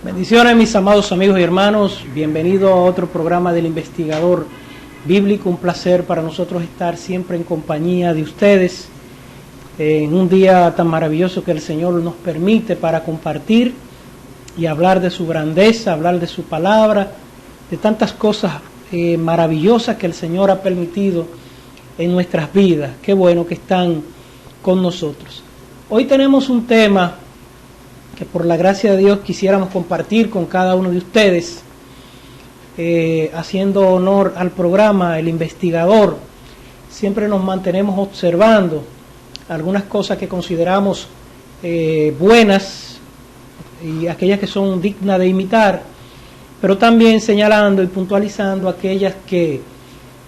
Bendiciones, mis amados amigos y hermanos. Bienvenido a otro programa del Investigador Bíblico. Un placer para nosotros estar siempre en compañía de ustedes en un día tan maravilloso que el Señor nos permite para compartir y hablar de su grandeza, hablar de su palabra, de tantas cosas maravillosas que el Señor ha permitido en nuestras vidas. Qué bueno que están con nosotros. Hoy tenemos un tema que por la gracia de Dios quisiéramos compartir con cada uno de ustedes, haciendo honor al programa El Investigador. Siempre nos mantenemos observando algunas cosas que consideramos buenas y aquellas que son dignas de imitar, pero también señalando y puntualizando aquellas que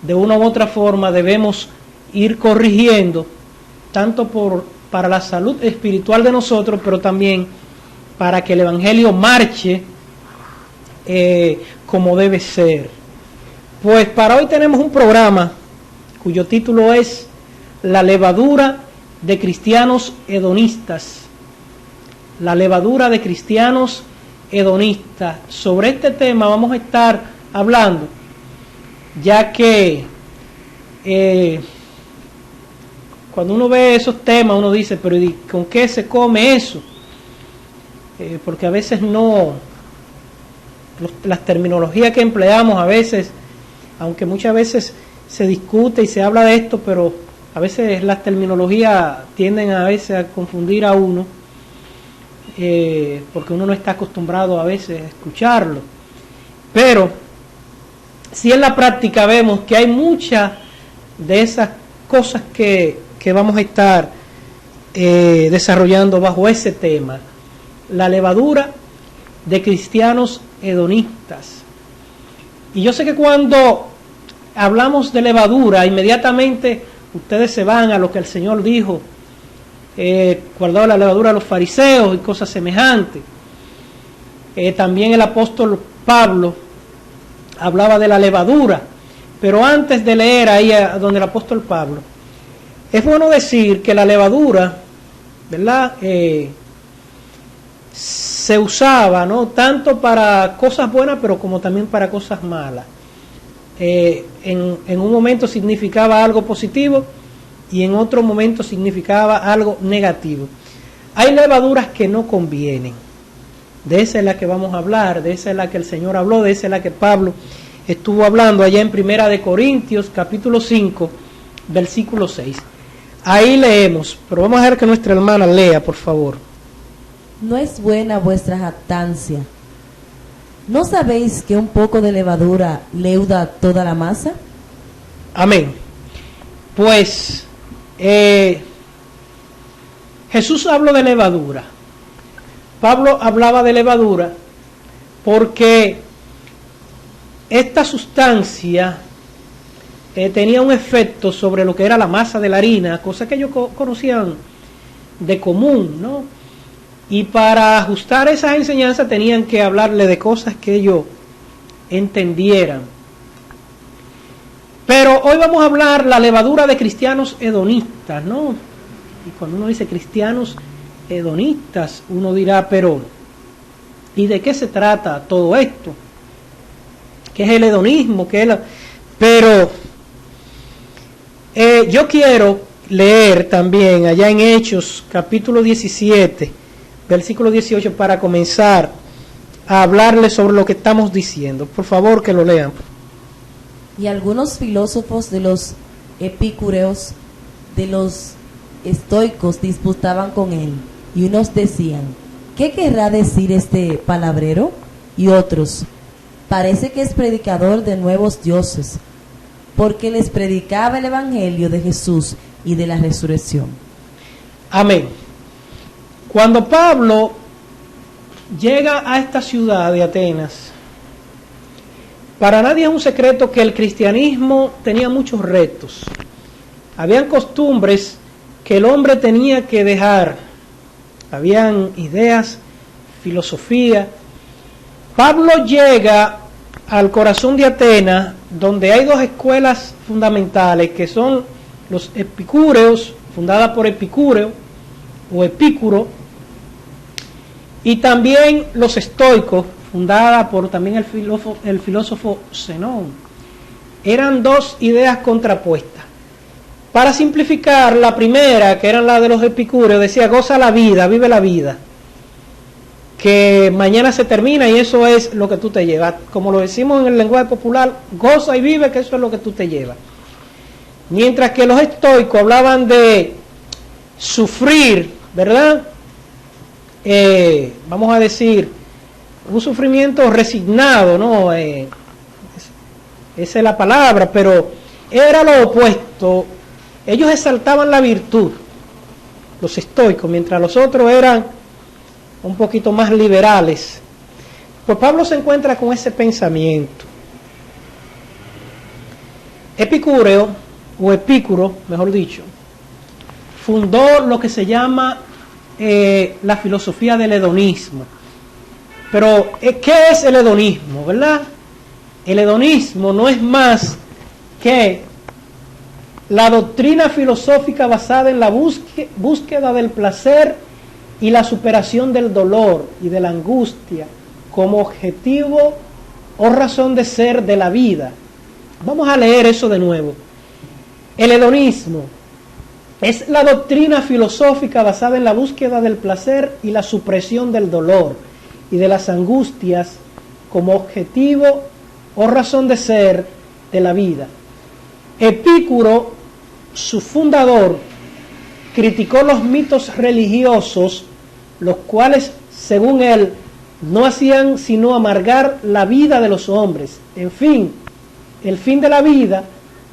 de una u otra forma debemos ir corrigiendo, tanto para la salud espiritual de nosotros, pero también para que el Evangelio marche como debe ser. Pues para hoy tenemos un programa cuyo título es La levadura de cristianos hedonistas. La levadura de cristianos hedonistas. Sobre este tema vamos a estar hablando, ya que cuando uno ve esos temas uno dice, pero ¿y con qué se come eso? Porque a veces las terminologías que empleamos a veces, aunque muchas veces se discute y se habla de esto, pero a veces las terminologías tienden a veces a confundir a uno, porque uno no está acostumbrado a veces a escucharlo. Pero si en la práctica vemos que hay muchas de esas cosas que vamos a estar desarrollando bajo ese tema. La levadura de cristianos hedonistas. Y yo sé que cuando hablamos de levadura, inmediatamente ustedes se van a lo que el Señor dijo, guardado la levadura de los fariseos y cosas semejantes. También el apóstol Pablo hablaba de la levadura, pero antes de leer ahí donde el apóstol Pablo, es bueno decir que la levadura, ¿verdad?, se usaba, ¿no?, tanto para cosas buenas, pero como también para cosas malas. En un momento significaba algo positivo y en otro momento significaba algo negativo. Hay levaduras que no convienen. De esa es la que vamos a hablar, de esa es la que el Señor habló, de esa es la que Pablo estuvo hablando allá en Primera de Corintios, capítulo 5, versículo 6. Ahí leemos, pero vamos a ver que nuestra hermana lea, por favor. No es buena vuestra jactancia. ¿No sabéis que un poco de levadura leuda toda la masa? Amén. Pues Jesús habló de levadura. Pablo hablaba de levadura porque esta sustancia tenía un efecto sobre lo que era la masa de la harina, cosa que ellos conocían de común, ¿no? Y para ajustar esas enseñanzas tenían que hablarle de cosas que ellos entendieran. Pero hoy vamos a hablar la levadura de cristianos hedonistas, ¿no? Y cuando uno dice cristianos hedonistas, uno dirá, pero ¿y de qué se trata todo esto? ¿Qué es el hedonismo? Pero yo quiero leer también allá en Hechos, capítulo 17, versículo 18, para comenzar a hablarles sobre lo que estamos diciendo. Por favor, que lo lean. Y algunos filósofos de los epicúreos, de los estoicos, disputaban con él, y unos decían, ¿qué querrá decir este palabrero? Y otros, parece que es predicador de nuevos dioses, porque les predicaba el evangelio de Jesús y de la resurrección. Amén. Cuando Pablo llega a esta ciudad de Atenas, para nadie es un secreto que el cristianismo tenía muchos retos. Habían costumbres que el hombre tenía que dejar, habían ideas, filosofía. Pablo llega al corazón de Atenas, donde hay dos escuelas fundamentales, que son los epicúreos, fundadas por Epicúreo o Epicuro, y también los estoicos, fundada por también el filósofo Zenón. Eran dos ideas contrapuestas. Para simplificar, la primera, que era la de los epicúreos, decía: goza la vida, vive la vida, que mañana se termina y eso es lo que tú te llevas. Como lo decimos en el lenguaje popular, goza y vive, que eso es lo que tú te llevas. Mientras que los estoicos hablaban de sufrir, ¿verdad? Vamos a decir, un sufrimiento resignado, ¿no? Esa es la palabra, pero era lo opuesto. Ellos exaltaban la virtud, los estoicos, mientras los otros eran un poquito más liberales. Pues Pablo se encuentra con ese pensamiento. Epicúreo, o Epicuro, mejor dicho, fundó lo que se llama la filosofía del hedonismo. Pero, ¿qué es el hedonismo, verdad? El hedonismo no es más que la doctrina filosófica basada en la búsqueda del placer y la superación del dolor y de la angustia como objetivo o razón de ser de la vida. Vamos a leer eso de nuevo. El hedonismo es la doctrina filosófica basada en la búsqueda del placer y la supresión del dolor y de las angustias como objetivo o razón de ser de la vida. Epicuro, su fundador, criticó los mitos religiosos, los cuales, según él, no hacían sino amargar la vida de los hombres. En fin, el fin de la vida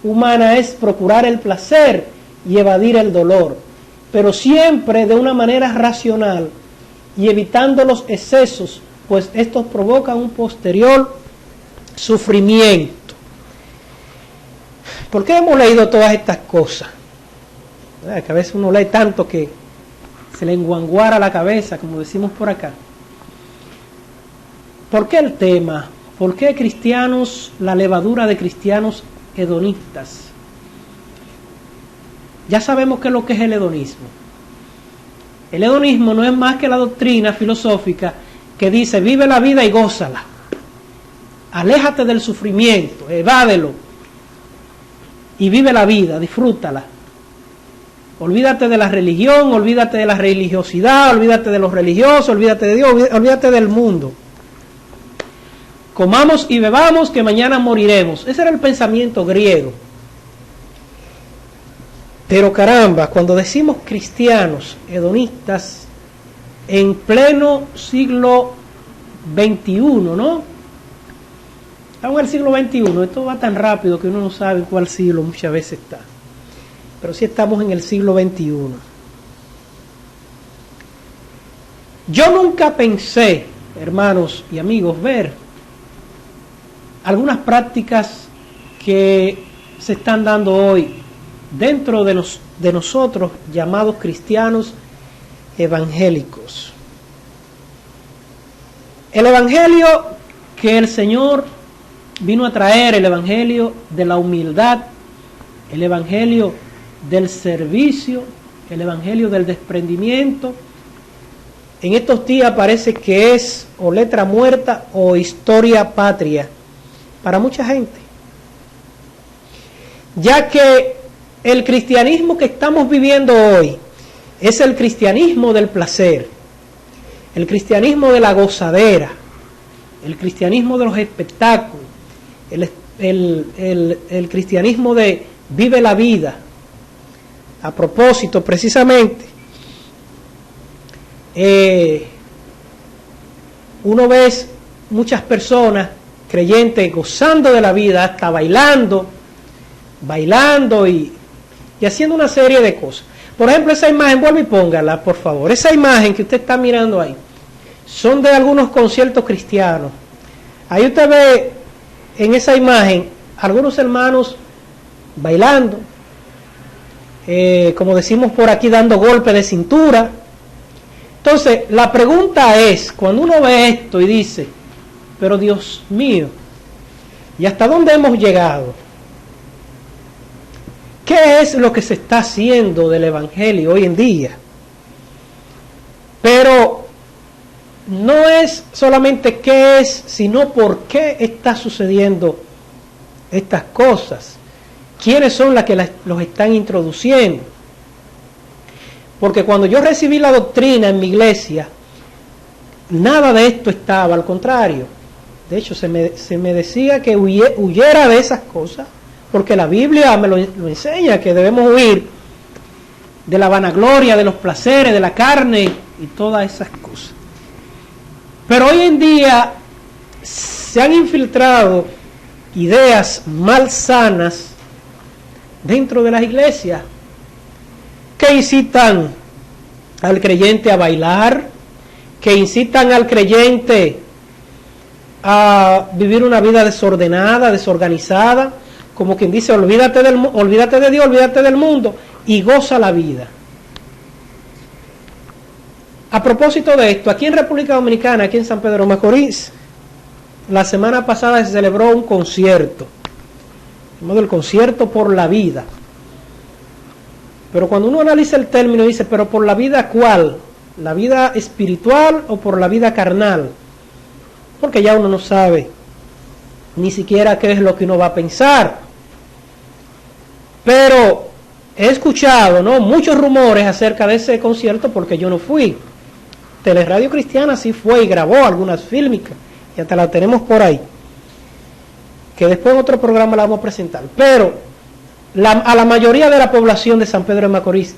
humana es procurar el placer y evadir el dolor, pero siempre de una manera racional y evitando los excesos, pues estos provocan un posterior sufrimiento. ¿Por qué hemos leído todas estas cosas? Que a veces uno lee tanto que se le enguanguara la cabeza, como decimos por acá. ¿Por qué el tema? ¿Por qué cristianos, la levadura de cristianos hedonistas? Ya sabemos qué es lo que es el hedonismo. El hedonismo no es más que la doctrina filosófica que dice: vive la vida y gózala. Aléjate del sufrimiento, evádelo. Y vive la vida, disfrútala. Olvídate de la religión, olvídate de la religiosidad, olvídate de los religiosos, olvídate de Dios, olvídate del mundo. Comamos y bebamos que mañana moriremos. Ese era el pensamiento griego. Pero caramba, cuando decimos cristianos hedonistas en pleno siglo XXI, ¿no? Estamos en el siglo XXI, esto va tan rápido que uno no sabe en cuál siglo muchas veces está. Pero sí estamos en el siglo XXI. Yo nunca pensé, hermanos y amigos, ver algunas prácticas que se están dando hoy dentro de nosotros llamados cristianos evangélicos. El evangelio que el Señor vino a traer, el evangelio de la humildad, el evangelio del servicio, el evangelio del desprendimiento, en estos días parece que es o letra muerta o historia patria para mucha gente, ya que el cristianismo que estamos viviendo hoy es el cristianismo del placer, el cristianismo de la gozadera, el cristianismo de los espectáculos, el cristianismo de vive la vida. A propósito, precisamente, uno ve muchas personas creyentes gozando de la vida, hasta bailando y haciendo una serie de cosas. Por ejemplo, esa imagen, vuelve y póngala, por favor. Esa imagen que usted está mirando ahí, son de algunos conciertos cristianos. Ahí usted ve en esa imagen algunos hermanos bailando, como decimos por aquí, dando golpes de cintura. Entonces, la pregunta es, cuando uno ve esto y dice, pero Dios mío, ¿y hasta dónde hemos llegado? ¿Qué es lo que se está haciendo del evangelio hoy en día? Pero no es solamente qué es, sino por qué está sucediendo estas cosas. ¿Quiénes son las que los están introduciendo? Porque cuando yo recibí la doctrina en mi iglesia, nada de esto estaba, al contrario. De hecho, se me decía que huyera de esas cosas, porque la Biblia me lo enseña, que debemos huir de la vanagloria, de los placeres, de la carne y todas esas cosas. Pero hoy en día se han infiltrado ideas malsanas dentro de las iglesias que incitan al creyente a bailar, que incitan al creyente a vivir una vida desordenada, desorganizada, como quien dice, olvídate de Dios, olvídate del mundo y goza la vida. A propósito de esto, aquí en República Dominicana, aquí en San Pedro de Macorís, la semana pasada se celebró un concierto, el concierto por la vida. Pero cuando uno analiza el término, dice, ¿pero por la vida cuál? ¿La vida espiritual o por la vida carnal? Porque ya uno no sabe ni siquiera qué es lo que uno va a pensar. Pero he escuchado, ¿no?, muchos rumores acerca de ese concierto porque yo no fui. Teleradio Cristiana sí fue y grabó algunas fílmicas y hasta la tenemos por ahí, que después en otro programa la vamos a presentar. Pero a la mayoría de la población de San Pedro de Macorís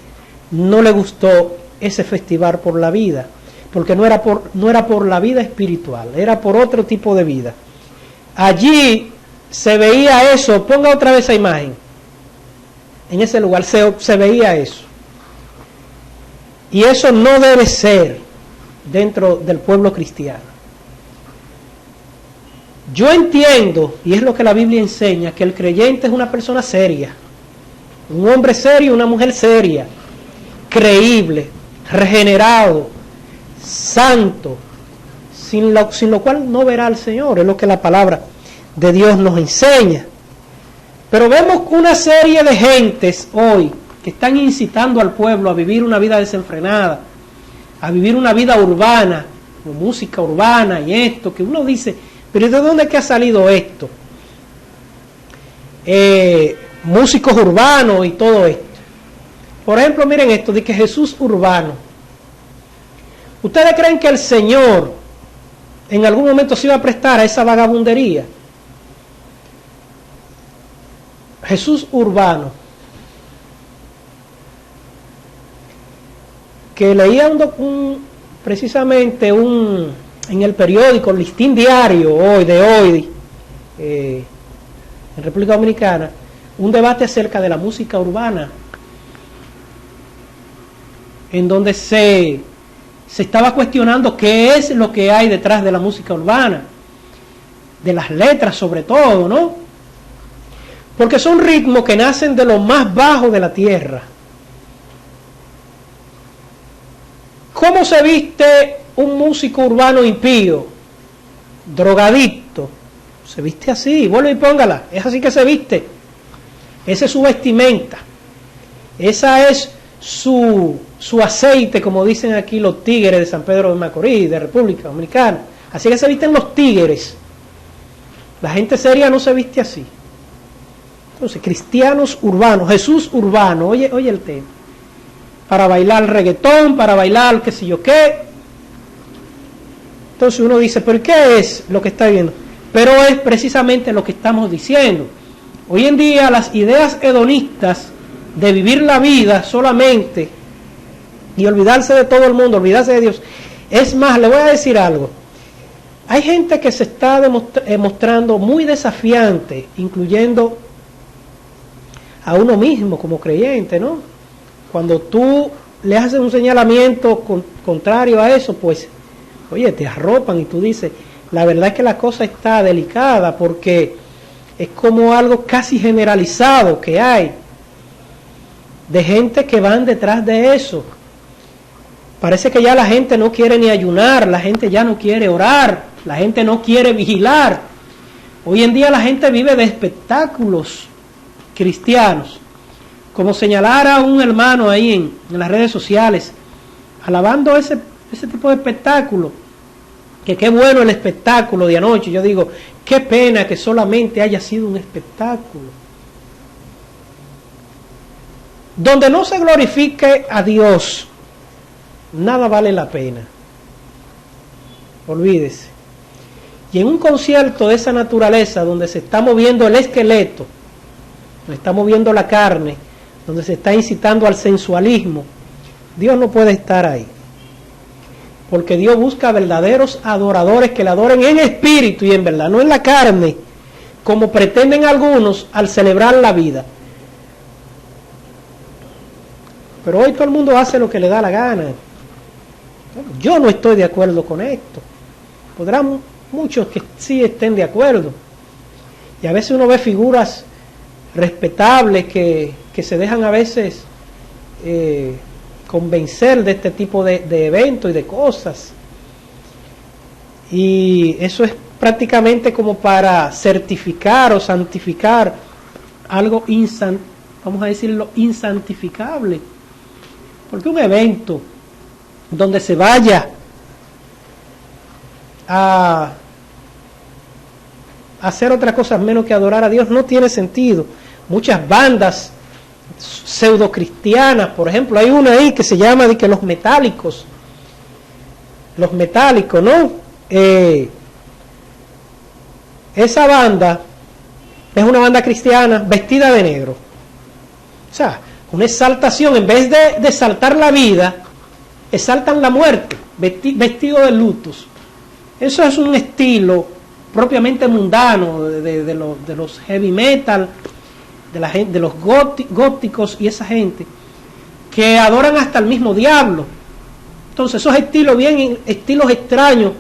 no le gustó ese festival por la vida, porque no era por la vida espiritual, era por otro tipo de vida. Allí se veía eso, ponga otra vez esa imagen, en ese lugar se veía eso. Y eso no debe ser dentro del pueblo cristiano. Yo entiendo, y es lo que la Biblia enseña, que el creyente es una persona seria, un hombre serio, una mujer seria, creíble, regenerado, santo, sin lo cual no verá al Señor, es lo que la palabra de Dios nos enseña. Pero vemos que una serie de gentes hoy que están incitando al pueblo a vivir una vida desenfrenada, a vivir una vida urbana, con música urbana y esto, que uno dice, pero ¿de dónde es que ha salido esto? Músicos urbanos y todo esto. Por ejemplo, miren esto, de que Jesús urbano. ¿Ustedes creen que el Señor en algún momento se iba a prestar a esa vagabundería? Jesús urbano, que leía precisamente en el periódico, el Listín Diario de hoy, en República Dominicana, un debate acerca de la música urbana, en donde se estaba cuestionando qué es lo que hay detrás de la música urbana, de las letras sobre todo, ¿no? Porque son ritmos que nacen de lo más bajo de la tierra. ¿Cómo se viste un músico urbano impío, drogadicto? Se viste así, vuelve y póngala, es así que se viste. Esa es su vestimenta, esa es su aceite, como dicen aquí los tigres de San Pedro de Macorís, de República Dominicana. Así que se visten los tigres. La gente seria no se viste así. Entonces, cristianos urbanos, Jesús urbano, oye el tema. Para bailar reggaetón, para bailar qué sé yo qué. Entonces uno dice, ¿pero qué es lo que está viendo? Pero es precisamente lo que estamos diciendo. Hoy en día las ideas hedonistas de vivir la vida solamente y olvidarse de todo el mundo, olvidarse de Dios. Es más, le voy a decir algo. Hay gente que se está mostrando muy desafiante, incluyendo a uno mismo como creyente, ¿no? Cuando tú le haces un señalamiento contrario a eso, pues, oye, te arropan y tú dices, la verdad es que la cosa está delicada porque es como algo casi generalizado que hay de gente que van detrás de eso. Parece que ya la gente no quiere ni ayunar, la gente ya no quiere orar, la gente no quiere vigilar. Hoy en día la gente vive de espectáculos cristianos. Como señalara un hermano ahí en las redes sociales, alabando ese tipo de espectáculo, que qué bueno el espectáculo de anoche. Yo digo, qué pena que solamente haya sido un espectáculo. Donde no se glorifique a Dios, nada vale la pena. Olvídese. Y en un concierto de esa naturaleza, donde se está moviendo el esqueleto, donde está moviendo la carne, donde se está incitando al sensualismo, Dios no puede estar ahí. Porque Dios busca verdaderos adoradores que le adoren en espíritu y en verdad, no en la carne, como pretenden algunos al celebrar la vida. Pero hoy todo el mundo hace lo que le da la gana. Yo no estoy de acuerdo con esto. Podrán muchos que sí estén de acuerdo. Y a veces uno ve figuras respetables que se dejan a veces convencer de este tipo de eventos y de cosas. Y eso es prácticamente como para certificar o santificar algo vamos a decirlo, insantificable. Porque un evento donde se vaya a hacer otras cosas menos que adorar a Dios no tiene sentido. Muchas bandas pseudo cristianas, por ejemplo, hay una ahí que se llama de que los metálicos, ¿no? Esa banda es una banda cristiana vestida de negro. O sea, una exaltación, en vez de exaltar la vida, exaltan la muerte, vestido de lutos. Eso es un estilo propiamente mundano de los heavy metal, de los góticos y esa gente, que adoran hasta el mismo diablo. Entonces esos estilos extraños,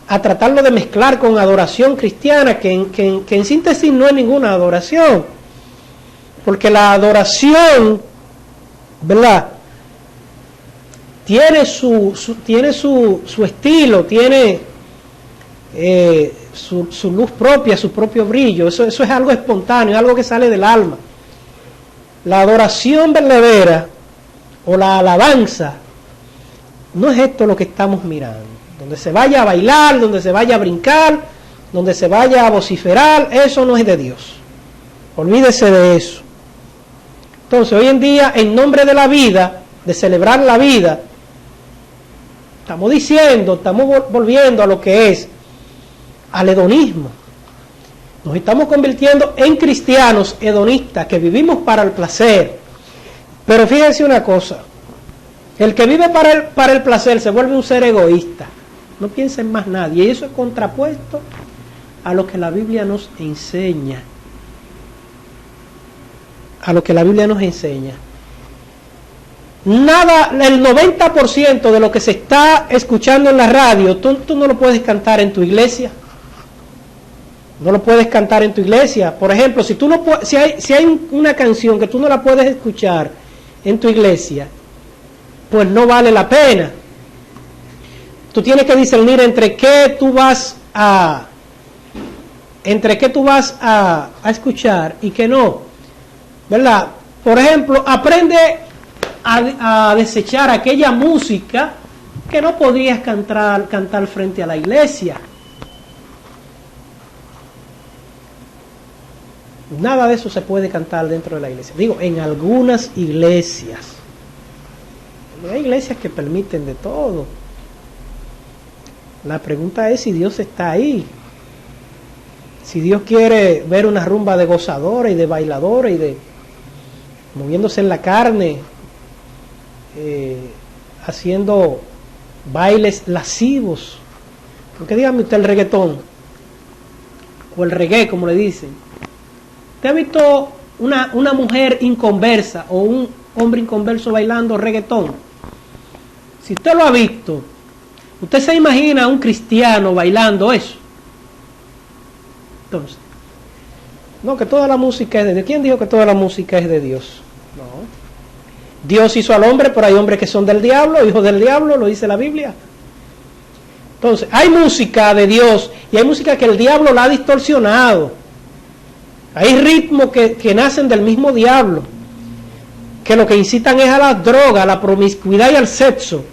a tratarlo de mezclar con adoración cristiana, que en síntesis no es ninguna adoración. Porque la adoración, ¿verdad?, tiene su estilo, tiene su luz propia, su propio brillo. Eso es algo espontáneo, algo que sale del alma. La adoración verdadera o la alabanza no es esto lo que estamos mirando. Donde se vaya a bailar, donde se vaya a brincar, donde se vaya a vociferar, eso no es de Dios. Olvídese de eso. Entonces, hoy en día, en nombre de la vida, de celebrar la vida, estamos volviendo a lo que es al hedonismo. Nos estamos convirtiendo en cristianos hedonistas que vivimos para el placer. Pero fíjense una cosa, el que vive para el placer se vuelve un ser egoísta, no piensa en más nadie, y eso es contrapuesto a lo que la Biblia nos enseña. Nada, el 90% de lo que se está escuchando en la radio, tú no lo puedes cantar en tu iglesia. No lo puedes cantar en tu iglesia. Por ejemplo, si hay una canción que tú no la puedes escuchar en tu iglesia, pues no vale la pena. Tú tienes que discernir entre qué tú vas a escuchar y qué no, ¿verdad? Por ejemplo, aprende a desechar aquella música que no podrías cantar frente a la iglesia. Nada de eso se puede cantar dentro de la iglesia. Digo, en algunas iglesias. Hay iglesias que permiten de todo. La pregunta es si Dios está ahí. Si Dios quiere ver una rumba de gozadores y de bailadores y de moviéndose en la carne, haciendo bailes lascivos. Porque dígame usted el reggaetón, o el reggae como le dicen. ¿Usted ha visto una mujer inconversa o un hombre inconverso bailando reggaetón? Si usted lo ha visto, ¿usted se imagina a un cristiano bailando eso? Entonces, no, que toda la música es de Dios. ¿Quién dijo que toda la música es de Dios? No. Dios hizo al hombre, pero hay hombres que son del diablo, hijos del diablo, lo dice la Biblia. Entonces, hay música de Dios y hay música que el diablo la ha distorsionado. Hay ritmos que nacen del mismo diablo, que lo que incitan es a la droga, a la promiscuidad y al sexo.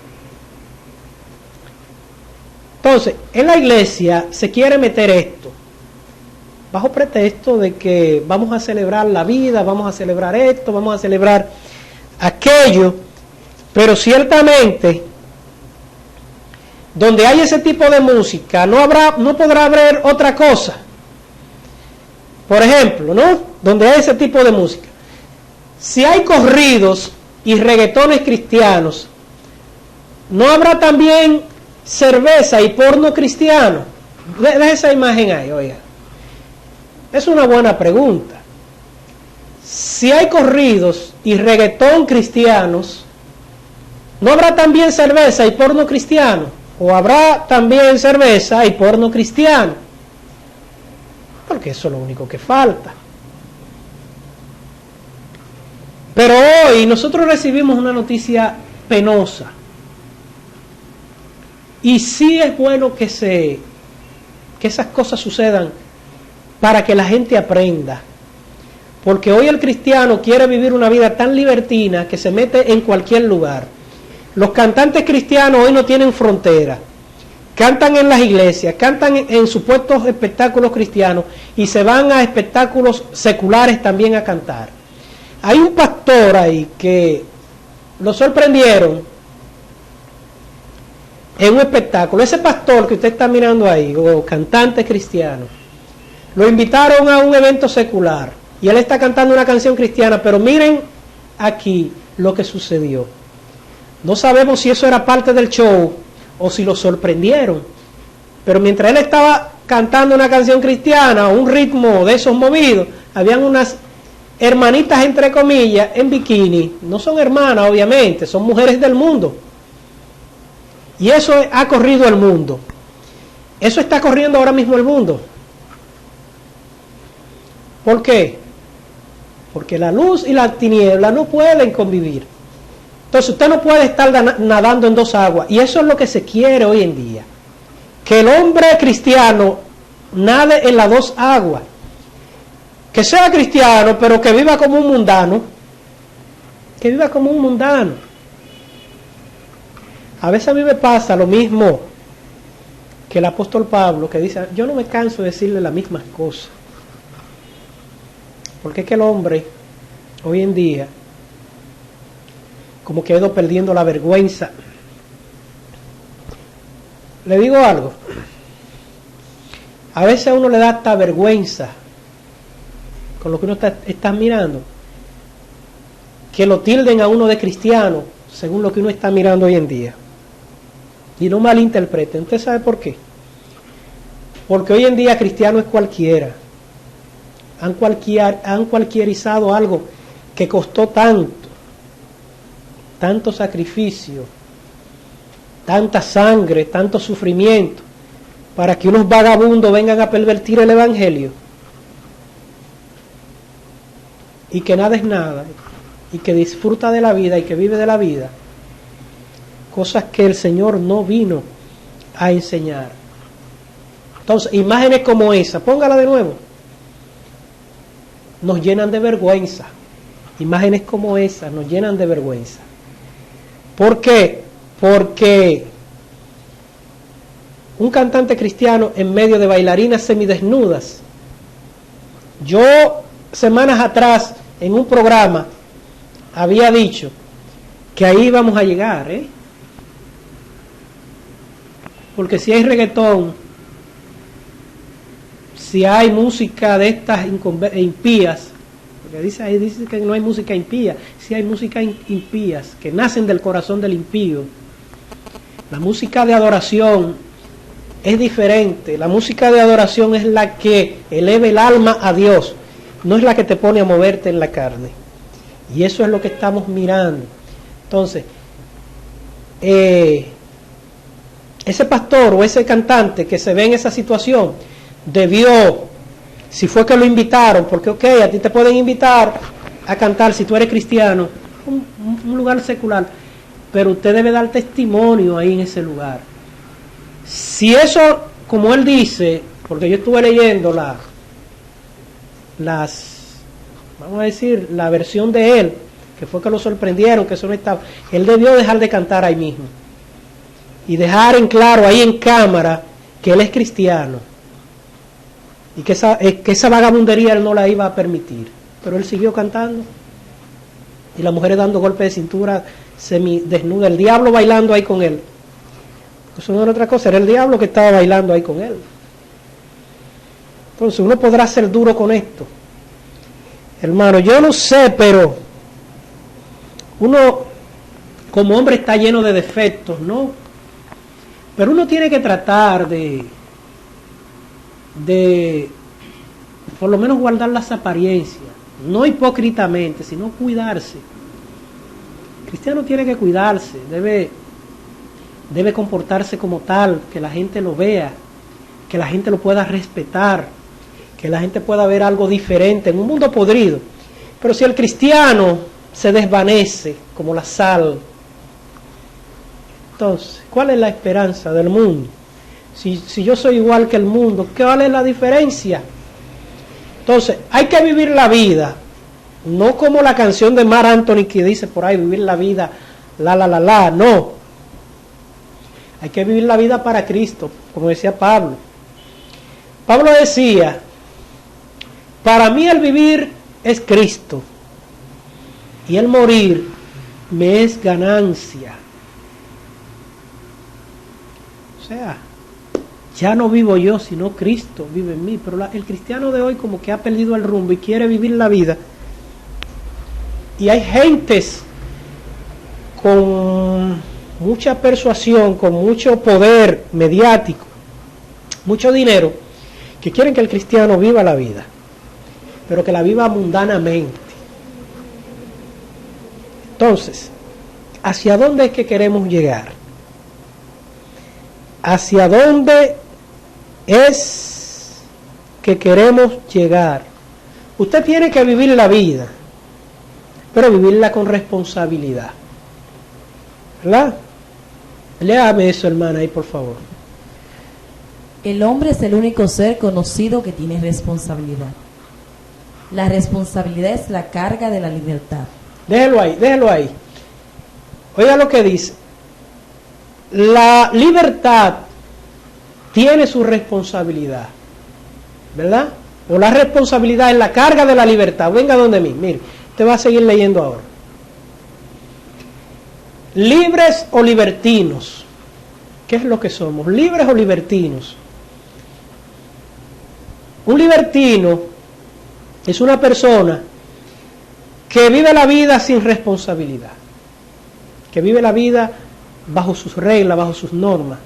Entonces, en la iglesia se quiere meter esto, bajo pretexto de que vamos a celebrar la vida, vamos a celebrar esto, vamos a celebrar aquello, pero ciertamente, donde hay ese tipo de música, no podrá haber otra cosa. Por ejemplo, ¿no? Donde hay ese tipo de música. Si hay corridos y reggaetones cristianos, ¿no habrá también cerveza y porno cristiano? Deja esa imagen ahí, oiga. Es una buena pregunta. Si hay corridos y reggaetón cristianos, ¿no habrá también cerveza y porno cristiano? ¿O habrá también cerveza y porno cristiano? Porque eso es lo único que falta. Pero hoy nosotros recibimos una noticia penosa. Y sí es bueno que esas cosas sucedan para que la gente aprenda. Porque hoy el cristiano quiere vivir una vida tan libertina que se mete en cualquier lugar. Los cantantes cristianos hoy no tienen frontera. Cantan en las iglesias, cantan en supuestos espectáculos cristianos y se van a espectáculos seculares también a cantar. Hay un pastor ahí que lo sorprendieron en un espectáculo. Ese pastor que usted está mirando ahí, o cantante cristiano, lo invitaron a un evento secular y él está cantando una canción cristiana, pero miren aquí lo que sucedió. No sabemos si eso era parte del show o si lo sorprendieron, pero mientras él estaba cantando una canción cristiana o un ritmo de esos movidos, habían unas hermanitas entre comillas en bikini. No son hermanas obviamente, son mujeres del mundo, y eso ha corrido el mundo. Eso está corriendo ahora mismo el mundo. ¿Por qué? Porque la luz y la tiniebla no pueden convivir. Entonces usted no puede estar nadando en dos aguas, y eso es lo que se quiere hoy en día, que el hombre cristiano nade en las dos aguas, que sea cristiano pero que viva como un mundano, A veces a mí me pasa lo mismo que el apóstol Pablo, que dice, yo no me canso de decirle las mismas cosas, porque es que el hombre hoy en día como que ha ido perdiendo la vergüenza. Le digo algo, a veces a uno le da hasta vergüenza con lo que uno está mirando, que lo tilden a uno de cristiano según lo que uno está mirando hoy en día. Y no malinterpreten. ¿Usted sabe por qué? Porque hoy en día cristiano es cualquiera. Han cualquierizado algo que costó tanto sacrificio, tanta sangre, tanto sufrimiento, para que unos vagabundos vengan a pervertir el evangelio. Y que nada es nada, y que disfruta de la vida y que vive de la vida, cosas que el Señor no vino a enseñar. Entonces, imágenes como esa, póngala de nuevo, nos llenan de vergüenza. Imágenes como esa nos llenan de vergüenza. ¿Por qué? Porque un cantante cristiano en medio de bailarinas semidesnudas. Yo, semanas atrás, en un programa, había dicho que ahí vamos a llegar, porque si hay reggaetón, si hay música de estas impías, porque dice que no hay música impía, si hay música impías que nacen del corazón del impío. La música de adoración es diferente. La música de adoración es la que eleva el alma a Dios, no es la que te pone a moverte en la carne. Y eso es lo que estamos mirando. Entonces, ese pastor o ese cantante que se ve en esa situación debió, si fue que lo invitaron, porque a ti te pueden invitar a cantar si tú eres cristiano, un lugar secular, pero usted debe dar testimonio ahí en ese lugar. Si eso, como él dice, porque yo estuve leyendo vamos a decir, la versión de él, que fue que lo sorprendieron, que eso no estaba, él debió dejar de cantar ahí mismo. y dejar en claro ahí en cámara que él es cristiano y que esa vagabundería él no la iba a permitir. Pero él siguió cantando y las mujeres dando golpes de cintura semidesnuda, el diablo bailando ahí con él. Eso no era otra cosa, era el diablo que estaba bailando ahí con él. Entonces uno podrá ser duro con esto. Hermano, yo no sé, pero uno como hombre está lleno de defectos, ¿no? Pero uno tiene que tratar de por lo menos guardar las apariencias, no hipócritamente, sino cuidarse. El cristiano tiene que cuidarse, debe comportarse como tal, que la gente lo vea, que la gente lo pueda respetar, que la gente pueda ver algo diferente en un mundo podrido. Pero si el cristiano se desvanece como la sal, entonces, ¿cuál es la esperanza del mundo? Si yo soy igual que el mundo, ¿cuál es la diferencia? Entonces, hay que vivir la vida, no como la canción de Marc Anthony que dice por ahí, vivir la vida, no. Hay que vivir la vida para Cristo, como decía Pablo. Pablo decía, para mí el vivir es Cristo y el morir me es ganancia. O sea, ya no vivo yo, sino Cristo vive en mí. Pero el cristiano de hoy como que ha perdido el rumbo y quiere vivir la vida. Y hay gentes con mucha persuasión, con mucho poder mediático, mucho dinero, que quieren que el cristiano viva la vida, pero que la viva mundanamente. Entonces, ¿hacia dónde es que queremos llegar? ¿Hacia dónde es que queremos llegar? Usted tiene que vivir la vida, pero vivirla con responsabilidad, ¿verdad? Léame eso, hermana, ahí por favor. El hombre es el único ser conocido que tiene responsabilidad. La responsabilidad es la carga de la libertad. Déjelo ahí. Oiga lo que dice. La libertad tiene su responsabilidad, ¿verdad? O la responsabilidad es la carga de la libertad. Venga donde mí, mire, te va a seguir leyendo ahora. ¿Libres o libertinos? ¿Qué es lo que somos? ¿Libres o libertinos? Un libertino es una persona que vive la vida sin responsabilidad, que vive la vida bajo sus reglas, bajo sus normas,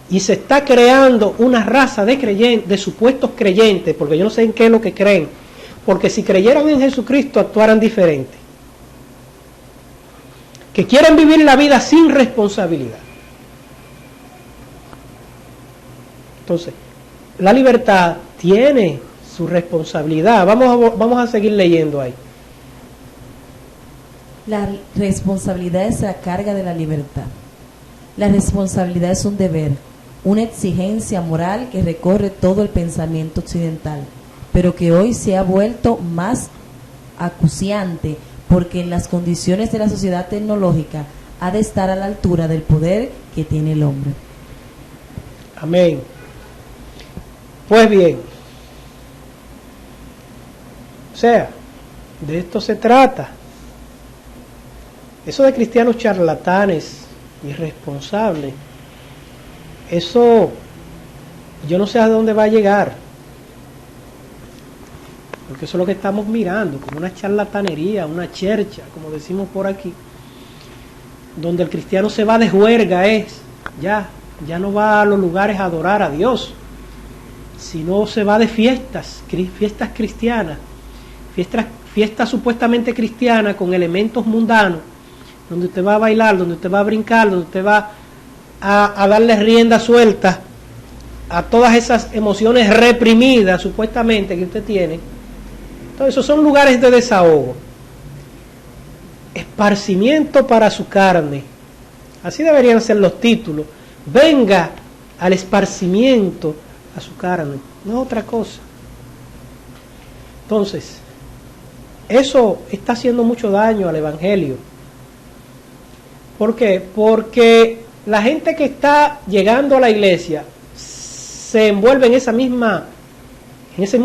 y se está creando una raza de creyentes, de supuestos creyentes, porque yo no sé en qué es lo que creen, porque si creyeran en Jesucristo actuaran diferente, que quieren vivir la vida sin responsabilidad. Entonces, la libertad tiene su responsabilidad. Vamos a seguir leyendo ahí. La responsabilidad es la carga de la libertad. La responsabilidad es un deber, una exigencia moral que recorre todo el pensamiento occidental, pero que hoy se ha vuelto más acuciante porque en las condiciones de la sociedad tecnológica ha de estar a la altura del poder que tiene el hombre. Amén. Pues bien, o sea, de esto se trata. Eso de cristianos charlatanes, irresponsables, eso yo no sé a dónde va a llegar, porque eso es lo que estamos mirando, como una charlatanería, una chercha, como decimos por aquí, donde el cristiano se va de juerga, ya no va a los lugares a adorar a Dios, sino se va de fiestas cristianas, fiestas supuestamente cristianas con elementos mundanos, donde usted va a bailar, donde usted va a brincar, donde usted va a darle rienda suelta a todas esas emociones reprimidas supuestamente que usted tiene. Entonces esos son lugares de desahogo, esparcimiento para su carne, así deberían ser los títulos. Venga al esparcimiento a su carne, no es otra cosa. Entonces, eso está haciendo mucho daño al Evangelio. ¿Por qué? Porque la gente que está llegando a la iglesia se envuelve en ese mismo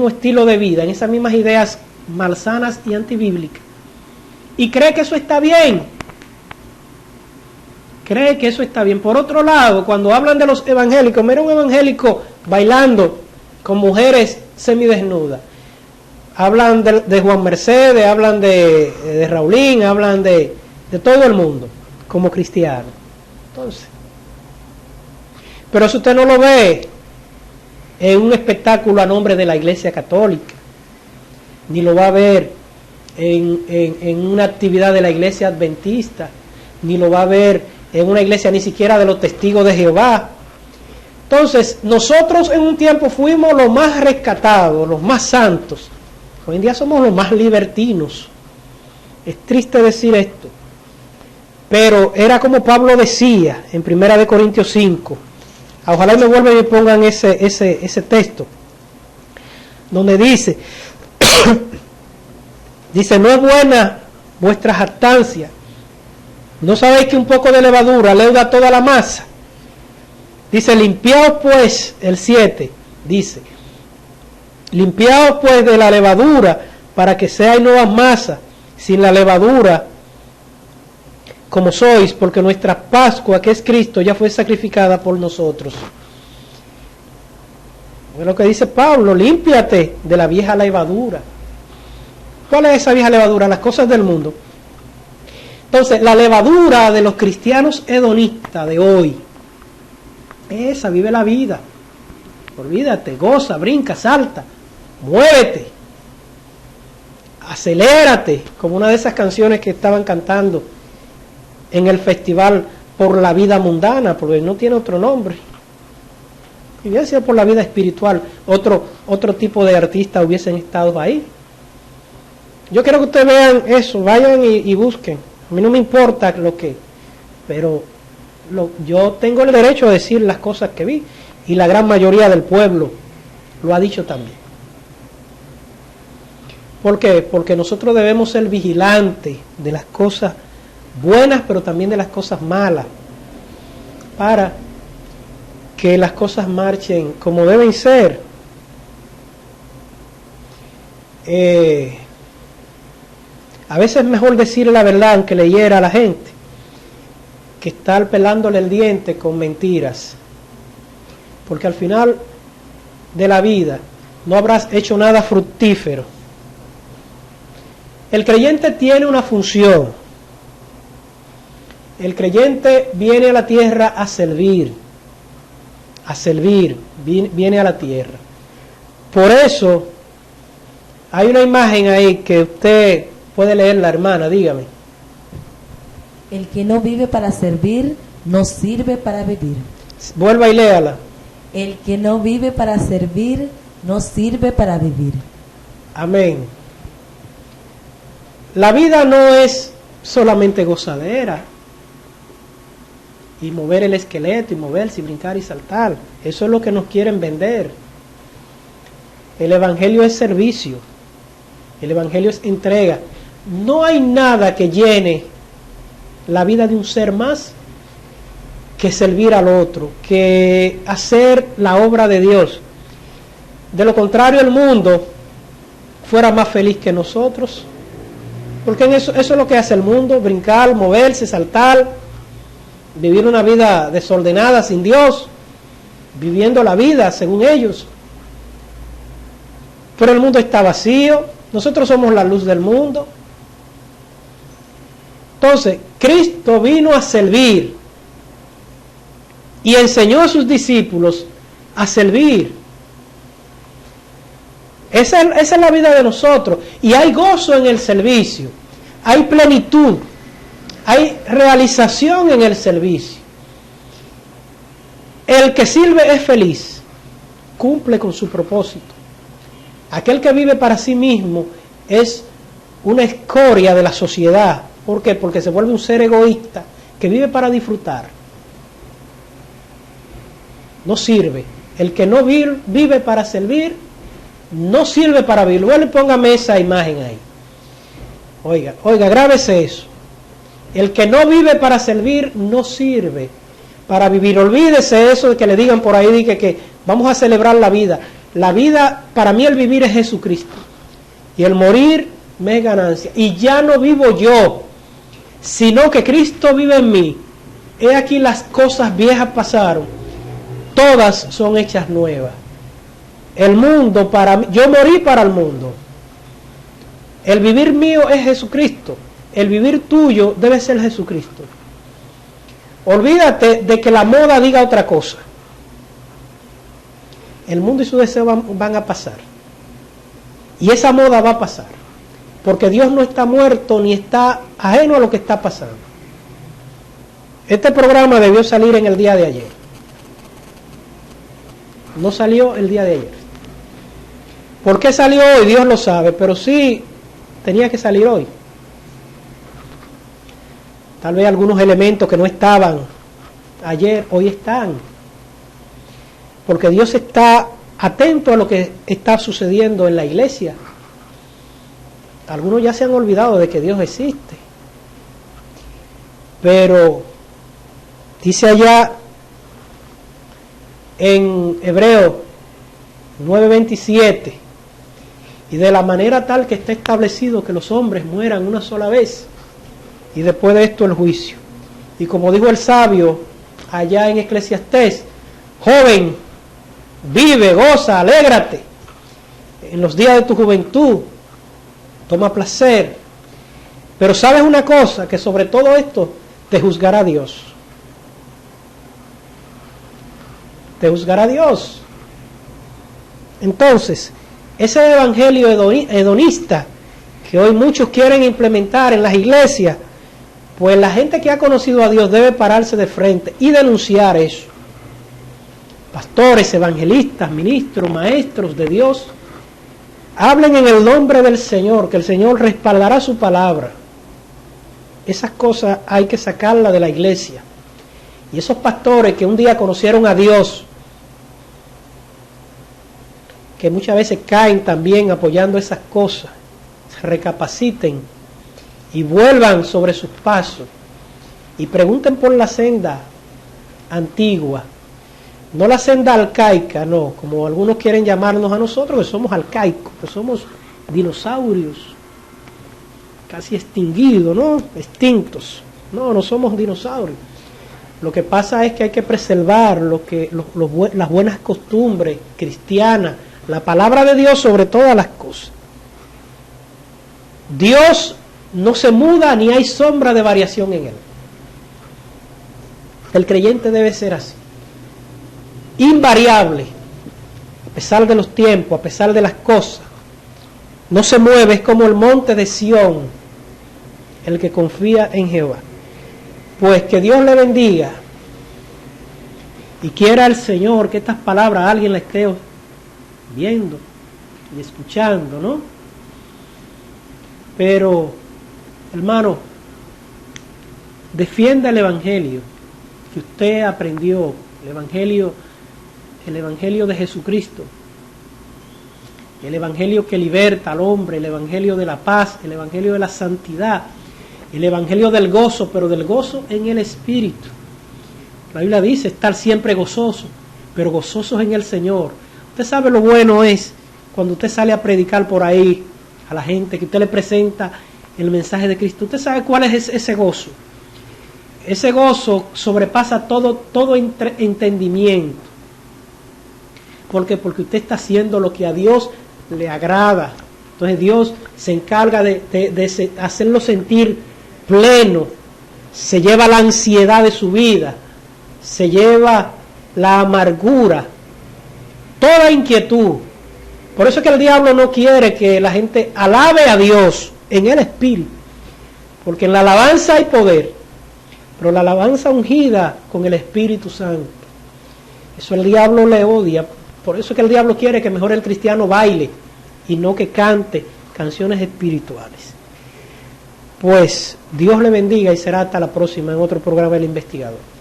estilo de vida, en esas mismas ideas malsanas y antibíblicas, y cree que eso está bien. Cree que eso está bien. Por otro lado, cuando hablan de los evangélicos, mira un evangélico bailando con mujeres semidesnudas. Hablan de Juan Mercedes, hablan de Raulín, hablan de todo el mundo como cristiano. Entonces, pero eso usted no lo ve en un espectáculo a nombre de la Iglesia Católica, ni lo va a ver en una actividad de la Iglesia Adventista, ni lo va a ver en una iglesia ni siquiera de los Testigos de Jehová. Entonces, nosotros en un tiempo fuimos los más rescatados, los más santos. Hoy en día somos los más libertinos. Es triste decir esto, pero era como Pablo decía en 1 Corintios 5. Ojalá me vuelvan y pongan ese texto, donde dice, no es buena vuestra jactancia. ¿No sabéis que un poco de levadura leuda toda la masa? Dice, limpiaos pues, el 7, dice, limpiaos pues de la levadura, para que seáis nuevas masas, sin la levadura, como sois, porque nuestra Pascua, que es Cristo, ya fue sacrificada por nosotros. Es lo que dice Pablo, límpiate de la vieja levadura. ¿Cuál es esa vieja levadura? Las cosas del mundo. Entonces, la levadura de los cristianos hedonistas de hoy, esa, vive la vida. Olvídate, goza, brinca, salta, muévete, acelérate, como una de esas canciones que estaban cantando en el festival por la vida mundana, porque no tiene otro nombre. Y hubiera sido por la vida espiritual, otro tipo de artistas hubiesen estado ahí. Yo quiero que ustedes vean eso, vayan y busquen. A mí no me importa pero yo tengo el derecho a decir las cosas que vi, y la gran mayoría del pueblo lo ha dicho también. ¿Por qué? Porque nosotros debemos ser vigilantes de las cosas buenas, pero también de las cosas malas, para que las cosas marchen como deben ser. A veces es mejor decir la verdad aunque le hiera a la gente, que estar pelándole el diente con mentiras, porque al final de la vida no habrás hecho nada fructífero. El creyente tiene una función. El creyente viene a la tierra a servir, viene a la tierra. Por eso hay una imagen ahí que usted puede leerla, hermana, dígame. El que no vive para servir, no sirve para vivir. Vuelva y léala. El que no vive para servir, no sirve para vivir. Amén. La vida no es solamente gozadera y mover el esqueleto y moverse y brincar y saltar. Eso es lo que nos quieren vender. El evangelio es servicio. El evangelio es entrega. No hay nada que llene la vida de un ser más que servir al otro, que hacer la obra de Dios. De lo contrario, el mundo fuera más feliz que nosotros, porque eso es lo que hace el mundo: brincar, moverse, saltar, vivir una vida desordenada sin Dios, viviendo la vida según ellos. Pero el mundo está vacío, nosotros somos la luz del mundo. Entonces, Cristo vino a servir y enseñó a sus discípulos a servir. Esa es la vida de nosotros. Y hay gozo en el servicio, hay plenitud, hay realización en el servicio. El que sirve es feliz, cumple con su propósito. Aquel que vive para sí mismo es una escoria de la sociedad. ¿Por qué? Porque se vuelve un ser egoísta que vive para disfrutar. No sirve. El que no vive para servir, no sirve para vivir. Bueno, póngame esa imagen ahí. Oiga, grábese eso. El que no vive para servir, no sirve para vivir. Olvídese eso de que le digan por ahí que vamos a celebrar la vida. La vida, para mí el vivir es Jesucristo. Y el morir me es ganancia. Y ya no vivo yo, sino que Cristo vive en mí. He aquí las cosas viejas pasaron, todas son hechas nuevas. El mundo para mí, yo morí para el mundo. El vivir mío es Jesucristo. El vivir tuyo debe ser Jesucristo. Olvídate de que la moda diga otra cosa. El mundo y sus deseos van a pasar. Y esa moda va a pasar. Porque Dios no está muerto ni está ajeno a lo que está pasando. Este programa debió salir en el día de ayer. No salió el día de ayer. ¿Por qué salió hoy? Dios lo sabe, pero sí tenía que salir hoy. Tal vez algunos elementos que no estaban ayer, hoy están. Porque Dios está atento a lo que está sucediendo en la iglesia. Algunos ya se han olvidado de que Dios existe. Pero dice allá en Hebreos 9:27, y de la manera tal que está establecido que los hombres mueran una sola vez, y después de esto el juicio. Y como dijo el sabio allá en Eclesiastés, joven, vive, goza, alégrate en los días de tu juventud, toma placer. Pero sabes una cosa, que sobre todo esto te juzgará Dios. Te juzgará Dios. Entonces, ese evangelio hedonista que hoy muchos quieren implementar en las iglesias, pues la gente que ha conocido a Dios debe pararse de frente y denunciar eso. Pastores, evangelistas, ministros, maestros de Dios, hablen en el nombre del Señor, que el Señor respaldará su palabra. Esas cosas hay que sacarlas de la iglesia. Y esos pastores que un día conocieron a Dios, que muchas veces caen también apoyando esas cosas, recapaciten y vuelvan sobre sus pasos y pregunten por la senda antigua, no la senda arcaica, no, como algunos quieren llamarnos a nosotros, que somos arcaicos, que somos dinosaurios, casi extinguidos, ¿no? Extintos. No, no somos dinosaurios. Lo que pasa es que hay que preservar las buenas costumbres cristianas, la palabra de Dios sobre todas las cosas. Dios no se muda ni hay sombra de variación en él. El creyente debe ser así, invariable, a pesar de los tiempos, a pesar de las cosas. No se mueve, es como el monte de Sión, el que confía en Jehová. Pues que Dios le bendiga y quiera el Señor que estas palabras alguien las esté viendo y escuchando, ¿no? Pero, hermano, defienda el evangelio que usted aprendió, el evangelio de Jesucristo, el evangelio que liberta al hombre, el evangelio de la paz, el evangelio de la santidad, el evangelio del gozo, pero del gozo en el Espíritu. La Biblia dice estar siempre gozoso, pero gozosos en el Señor. Usted sabe lo bueno es cuando usted sale a predicar por ahí a la gente, que usted le presenta el mensaje de Cristo. Usted sabe cuál es ese gozo. Ese gozo sobrepasa todo entendimiento. ¿Por qué? Porque usted está haciendo lo que a Dios le agrada. Entonces Dios se encarga de hacerlo sentir pleno. Se lleva la ansiedad de su vida. Se lleva la amargura. Toda inquietud. Por eso es que el diablo no quiere que la gente alabe a Dios en el Espíritu. Porque en la alabanza hay poder. Pero la alabanza ungida con el Espíritu Santo, eso el diablo le odia. Por eso es que el diablo quiere que mejor el cristiano baile y no que cante canciones espirituales. Pues Dios le bendiga y será hasta la próxima en otro programa del Investigador.